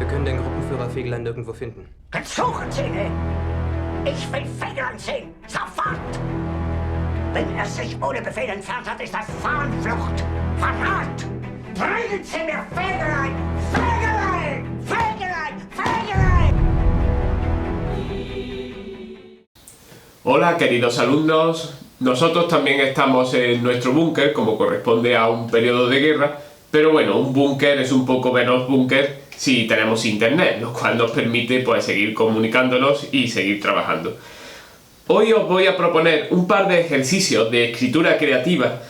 Wir können den Gruppenführer Fegelein nirgendwo finden. Dann suchen Sie ihn! Ich will Fegelein sehen! Sofort! Wenn er sich ohne Befehl entfernt hat, ist das Fahnenflucht! Verrat! Bringen Sie mir Fegelein! Fegelein! Fegelein! Fegelein! Hola queridos alumnos, nosotros también estamos en nuestro búnker, como corresponde a un periodo de guerra, pero bueno, un búnker es un poco menos búnker si tenemos internet, lo cual nos permite pues seguir comunicándonos y seguir trabajando. Hoy os voy a proponer un par de ejercicios de escritura creativa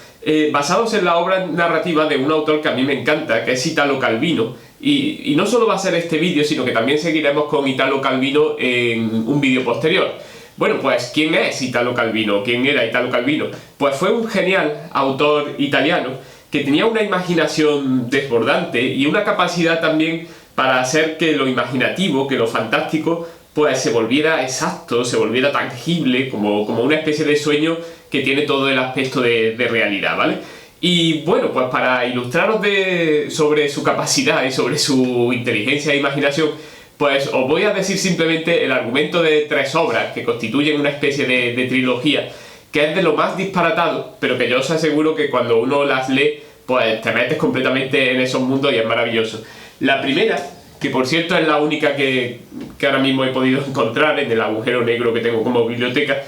basados en la obra narrativa de un autor que a mí me encanta, que es Italo Calvino, y no solo va a ser este vídeo, sino que también seguiremos con Italo Calvino en un vídeo posterior. Bueno, pues, ¿quién es Italo Calvino? ¿Quién era Italo Calvino? Pues fue un genial autor italiano que tenía una imaginación desbordante y una capacidad también para hacer que lo imaginativo, que lo fantástico, pues se volviera exacto, se volviera tangible, como una especie de sueño que tiene todo el aspecto de realidad, ¿vale? Y bueno, pues para ilustraros sobre su capacidad y sobre su inteligencia e imaginación, pues os voy a decir simplemente el argumento de 3 obras que constituyen una especie de trilogía, que es de lo más disparatado, pero que yo os aseguro que cuando uno las lee, pues te metes completamente en esos mundos y es maravilloso. La primera, que por cierto es la única que ahora mismo he podido encontrar en el agujero negro que tengo como biblioteca,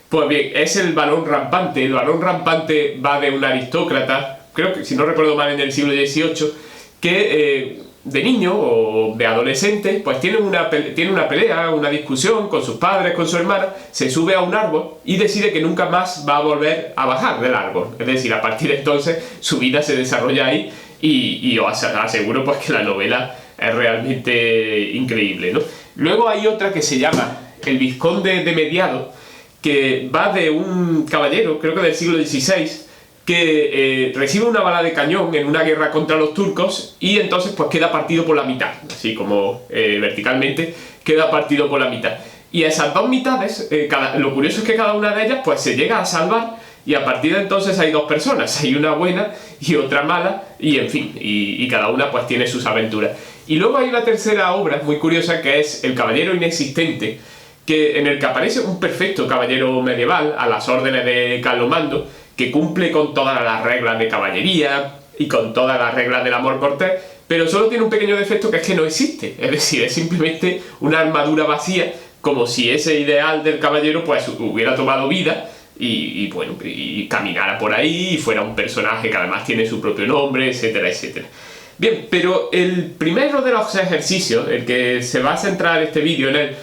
pues bien, es El Barón Rampante. El Barón Rampante va de un aristócrata, creo que si no recuerdo mal en el siglo XVIII, que de niño o de adolescente, pues tiene una pelea, una discusión con sus padres, con su hermana, se sube a un árbol y decide que nunca más va a volver a bajar del árbol. Es decir, a partir de entonces su vida se desarrolla ahí y os aseguro pues que la novela es realmente increíble, ¿no? Luego hay otra que se llama El Vizconde de Mediado, que va de un caballero, creo que del siglo XVI, que recibe una bala de cañón en una guerra contra los turcos y entonces pues queda partido por la mitad, así como verticalmente queda partido por la mitad. Y esas dos mitades, lo curioso es que cada una de ellas pues se llega a salvar y a partir de entonces hay 2 personas, hay una buena y otra mala y en fin, y cada una pues tiene sus aventuras. Y luego hay una tercera obra muy curiosa que es El Caballero Inexistente, en el que aparece un perfecto caballero medieval a las órdenes de Carlomagno, que cumple con todas las reglas de caballería y con todas las reglas del amor cortés, pero solo tiene un pequeño defecto, que es que no existe, es decir, es simplemente una armadura vacía, como si ese ideal del caballero pues hubiera tomado vida y bueno, y caminara por ahí y fuera un personaje que además tiene su propio nombre, etcétera, etcétera. Bien, pero el primero de los ejercicios, el que se va a centrar este vídeo en él,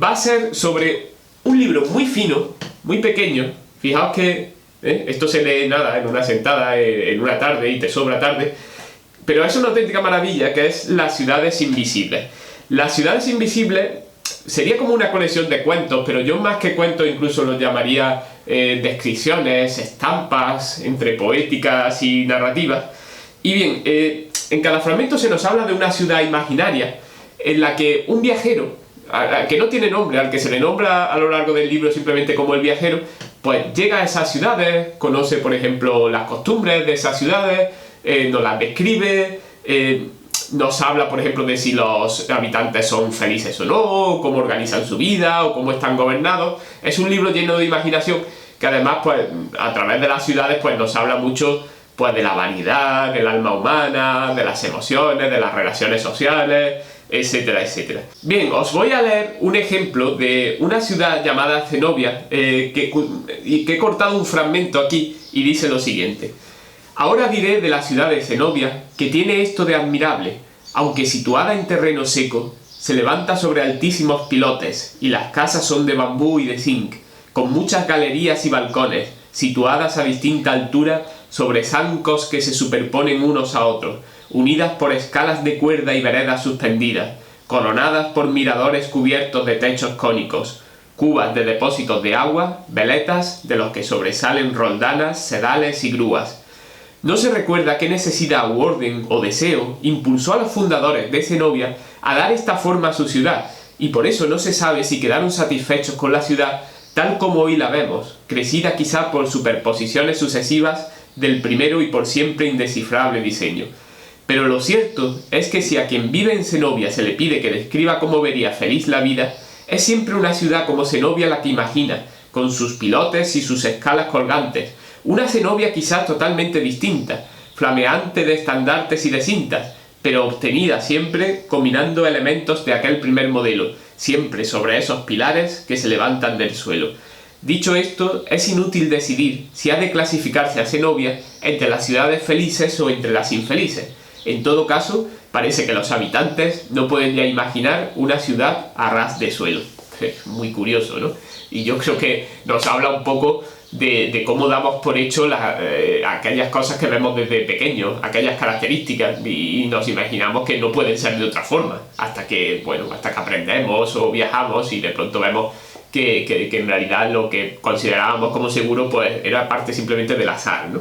va a ser sobre un libro muy fino, muy pequeño. Fijaos que esto se lee nada, en una sentada, en una tarde, y te sobra tarde, pero es una auténtica maravilla, que es Las ciudades invisibles. Las ciudades invisibles sería como una colección de cuentos, pero yo más que cuentos incluso los llamaría descripciones, estampas, entre poéticas y narrativas. Y bien, en cada fragmento se nos habla de una ciudad imaginaria, en la que un viajero, que no tiene nombre, al que se le nombra a lo largo del libro simplemente como el viajero, pues llega a esas ciudades, conoce por ejemplo las costumbres de esas ciudades, nos las describe, nos habla por ejemplo de si los habitantes son felices o no, cómo organizan su vida o cómo están gobernados. Es un libro lleno de imaginación que además pues a través de las ciudades pues nos habla mucho pues de la vanidad, del alma humana, de las emociones, de las relaciones sociales, etcétera, etcétera. Bien, os voy a leer un ejemplo de una ciudad llamada Zenobia, que he cortado un fragmento aquí y dice lo siguiente. Ahora diré de la ciudad de Zenobia que tiene esto de admirable, aunque situada en terreno seco, se levanta sobre altísimos pilotes y las casas son de bambú y de zinc, con muchas galerías y balcones, situadas a distinta altura sobre zancos que se superponen unos a otros, unidas por escalas de cuerda y veredas suspendidas, coronadas por miradores cubiertos de techos cónicos, cubas de depósitos de agua, veletas de los que sobresalen roldanas, sedales y grúas. No se recuerda qué necesidad u orden o deseo impulsó a los fundadores de Zenobia a dar esta forma a su ciudad, y por eso no se sabe si quedaron satisfechos con la ciudad tal como hoy la vemos, crecida quizá por superposiciones sucesivas del primero y por siempre indescifrable diseño. Pero lo cierto es que si a quien vive en Zenobia se le pide que describa cómo vería feliz la vida, es siempre una ciudad como Zenobia la que imagina, con sus pilotes y sus escalas colgantes, una Zenobia quizás totalmente distinta, flameante de estandartes y de cintas, pero obtenida siempre combinando elementos de aquel primer modelo, siempre sobre esos pilares que se levantan del suelo. Dicho esto, es inútil decidir si ha de clasificarse a Zenobia entre las ciudades felices o entre las infelices. En todo caso, parece que los habitantes no pueden ya imaginar una ciudad a ras de suelo. Es muy curioso, ¿no? Y yo creo que nos habla un poco de cómo damos por hecho aquellas cosas que vemos desde pequeños, aquellas características, y nos imaginamos que no pueden ser de otra forma, hasta que aprendemos o viajamos y de pronto vemos que en realidad lo que considerábamos como seguro pues era parte simplemente del azar, ¿no?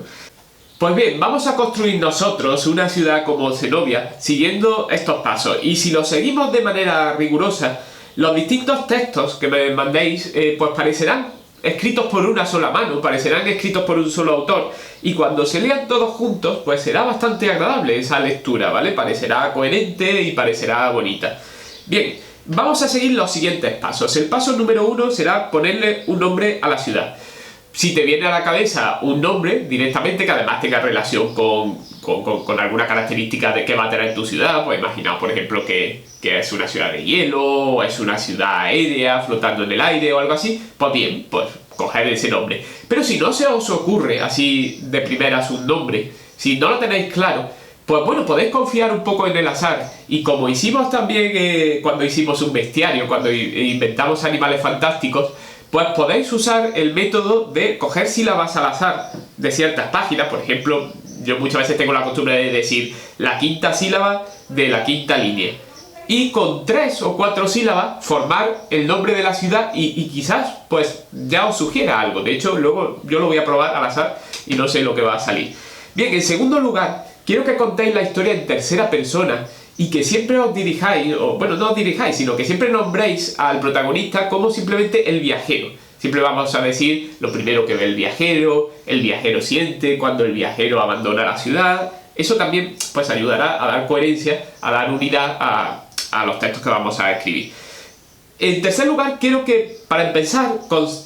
Pues bien, vamos a construir nosotros una ciudad como Zenobia siguiendo estos pasos, y si lo seguimos de manera rigurosa, los distintos textos que me mandéis pues parecerán escritos por una sola mano, parecerán escritos por un solo autor, y cuando se lean todos juntos pues será bastante agradable esa lectura, ¿vale? Parecerá coherente y parecerá bonita. Bien, vamos a seguir los siguientes pasos. El paso número 1 será ponerle un nombre a la ciudad. Si te viene a la cabeza un nombre directamente que además tenga relación con alguna característica de qué va a tener tu ciudad, pues imaginaos por ejemplo que es una ciudad de hielo, o es una ciudad aérea flotando en el aire o algo así, pues bien, pues coger ese nombre. Pero si no se os ocurre así de primeras un nombre, si no lo tenéis claro, pues bueno, podéis confiar un poco en el azar, y como hicimos también cuando hicimos un bestiario, cuando inventamos animales fantásticos, pues podéis usar el método de coger sílabas al azar de ciertas páginas. Por ejemplo, yo muchas veces tengo la costumbre de decir la quinta sílaba de la quinta línea, y con 3 o 4 sílabas formar el nombre de la ciudad, y quizás pues ya os sugiera algo. De hecho, luego yo lo voy a probar al azar y no sé lo que va a salir. Bien, en segundo lugar, quiero que contéis la historia en tercera persona, y que siempre os dirijáis, o bueno, no os dirijáis, sino que siempre nombréis al protagonista como simplemente el viajero. Siempre vamos a decir lo primero que ve el viajero siente cuando el viajero abandona la ciudad. Eso también pues ayudará a dar coherencia, a dar unidad a los textos que vamos a escribir. En tercer lugar, quiero que, para empezar,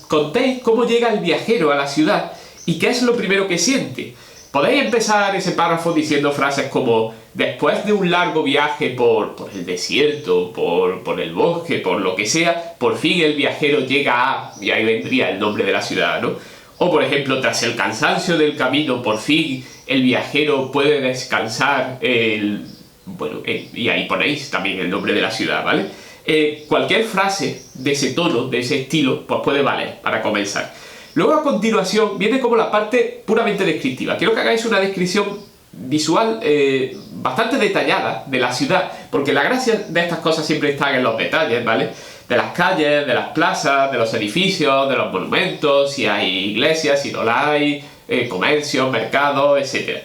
contéis cómo llega el viajero a la ciudad y qué es lo primero que siente. Podéis empezar ese párrafo diciendo frases como: después de un largo viaje por el desierto, por el bosque, por lo que sea, por fin el viajero llega a... y ahí vendría el nombre de la ciudad, ¿no? O por ejemplo, tras el cansancio del camino, por fin el viajero puede descansar, y ahí ponéis también el nombre de la ciudad, ¿vale? Cualquier frase de ese tono, de ese estilo, pues puede valer para comenzar. Luego, a continuación, viene como la parte puramente descriptiva. Quiero que hagáis una descripción visual bastante detallada de la ciudad, porque la gracia de estas cosas siempre está en los detalles, ¿vale? De las calles, de las plazas, de los edificios, de los monumentos, si hay iglesias, si no la hay, comercios, mercados, etc.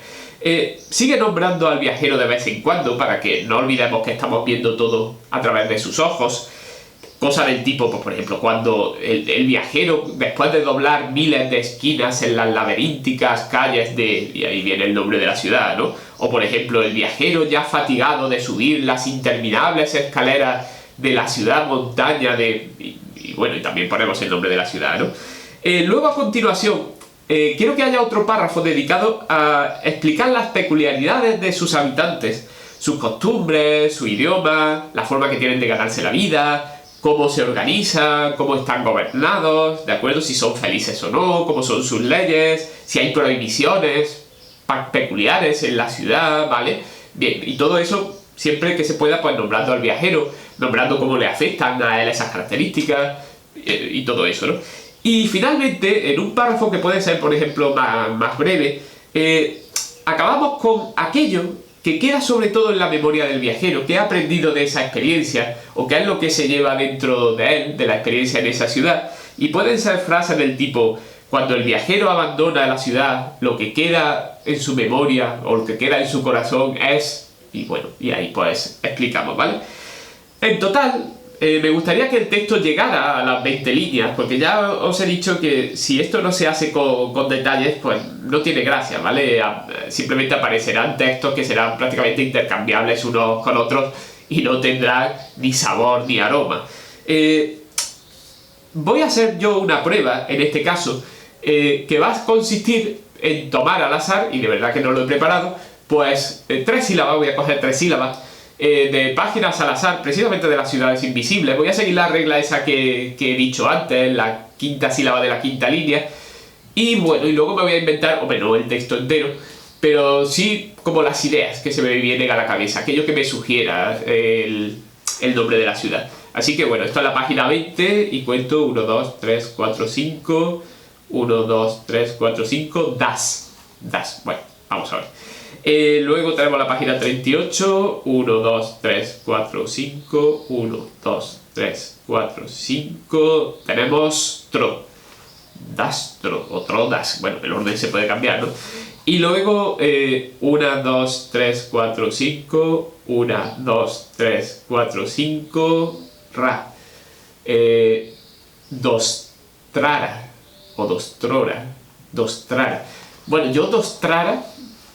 Sigue nombrando al viajero de vez en cuando para que no olvidemos que estamos viendo todo a través de sus ojos. Cosa del tipo, pues por ejemplo, cuando el viajero, después de doblar miles de esquinas en las laberínticas calles y ahí viene el nombre de la ciudad, ¿no? O por ejemplo, el viajero ya fatigado de subir las interminables escaleras de la ciudad montaña y bueno, y también ponemos el nombre de la ciudad, ¿no? Luego, a continuación, quiero que haya otro párrafo dedicado a explicar las peculiaridades de sus habitantes, sus costumbres, su idioma, la forma que tienen de ganarse la vida, cómo se organizan, cómo están gobernados, ¿de acuerdo? Si son felices o no, cómo son sus leyes, si hay prohibiciones peculiares en la ciudad, ¿vale? Bien, y todo eso siempre que se pueda, pues nombrando al viajero, nombrando cómo le afectan a él esas características y todo eso, ¿no? Y finalmente, en un párrafo que puede ser, por ejemplo, más breve, acabamos con aquello que queda sobre todo en la memoria del viajero, que ha aprendido de esa experiencia, o que es lo que se lleva dentro de él, de la experiencia en esa ciudad. Y pueden ser frases del tipo: cuando el viajero abandona la ciudad, lo que queda en su memoria, o lo que queda en su corazón es... y bueno, y ahí pues explicamos, ¿vale? En total, me gustaría que el texto llegara a las 20 líneas, porque ya os he dicho que si esto no se hace con detalles, pues no tiene gracia, ¿vale? Simplemente aparecerán textos que serán prácticamente intercambiables unos con otros y no tendrán ni sabor ni aroma. Voy a hacer yo una prueba, en este caso, que va a consistir en tomar al azar, y de verdad que no lo he preparado, pues 3 sílabas, voy a coger 3 sílabas, de páginas al azar, precisamente de las ciudades invisibles. Voy a seguir la regla esa que he dicho antes, la quinta sílaba de la quinta línea. Y bueno, y luego me voy a inventar, hombre, no el texto entero, pero sí como las ideas que se me vienen a la cabeza, aquello que me sugiera el nombre de la ciudad. Así que bueno, esto es la página 20 y cuento 1, 2, 3, 4, 5, 1, 2, 3, 4, 5, das. Bueno, vamos a ver. Luego tenemos la página 38, 1, 2, 3, 4, 5, 1, 2, 3, 4, 5, tenemos tro, das, tro, o tro, das, bueno, el orden se puede cambiar, ¿no? Y luego 1, 2, 3, 4, 5, 1, 2, 3, 4, 5, ra, dostrara, o dostrara. Bueno, yo dostrara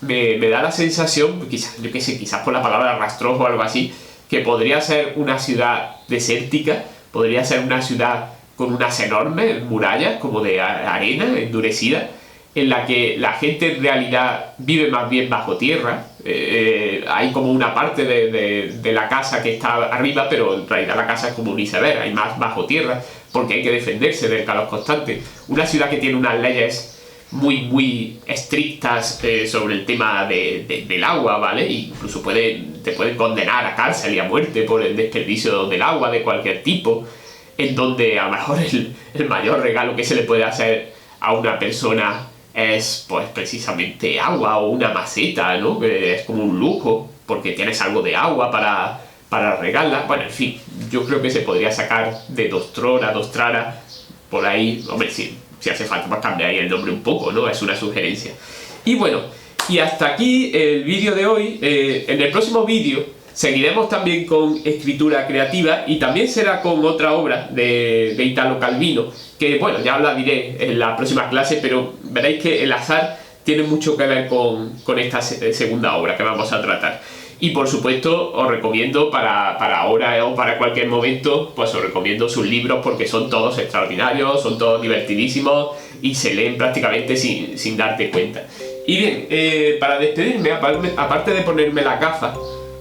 me da la sensación, quizás, yo qué sé, quizás por la palabra rastrojo o algo así, que podría ser una ciudad desértica, podría ser una ciudad con unas enormes murallas, como de arena endurecida, en la que la gente en realidad vive más bien bajo tierra. Hay como una parte de la casa que está arriba, pero en realidad la casa es como un iceberg, hay más bajo tierra, porque hay que defenderse del calor constante. Una ciudad que tiene unas leyes muy estrictas sobre el tema del agua, ¿vale? Incluso te pueden condenar a cárcel y a muerte por el desperdicio del agua de cualquier tipo, en donde a lo mejor el mayor regalo que se le puede hacer a una persona es pues precisamente agua o una maceta, ¿no? Que es como un lujo, porque tienes algo de agua para regarla. Bueno, en fin, yo creo que se podría sacar de dostrara, por ahí, hombre, sí. Si hace falta, pues cambiaría el nombre un poco, ¿no? Es una sugerencia. Y bueno, y hasta aquí el vídeo de hoy. En el próximo vídeo seguiremos también con escritura creativa y también será con otra obra de Italo Calvino, que bueno, ya la diré en la próxima clase, pero veréis que el azar tiene mucho que ver con esta segunda obra que vamos a tratar. Y por supuesto os recomiendo para ahora o para cualquier momento, pues os recomiendo sus libros porque son todos extraordinarios, son todos divertidísimos y se leen prácticamente sin darte cuenta. Y bien, para despedirme, aparte de ponerme la gafa,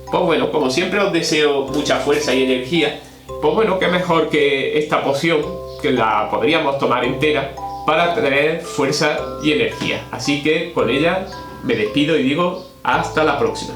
pues bueno, como siempre os deseo mucha fuerza y energía, pues bueno, qué mejor que esta poción, que la podríamos tomar entera para tener fuerza y energía. Así que con ella me despido y digo hasta la próxima.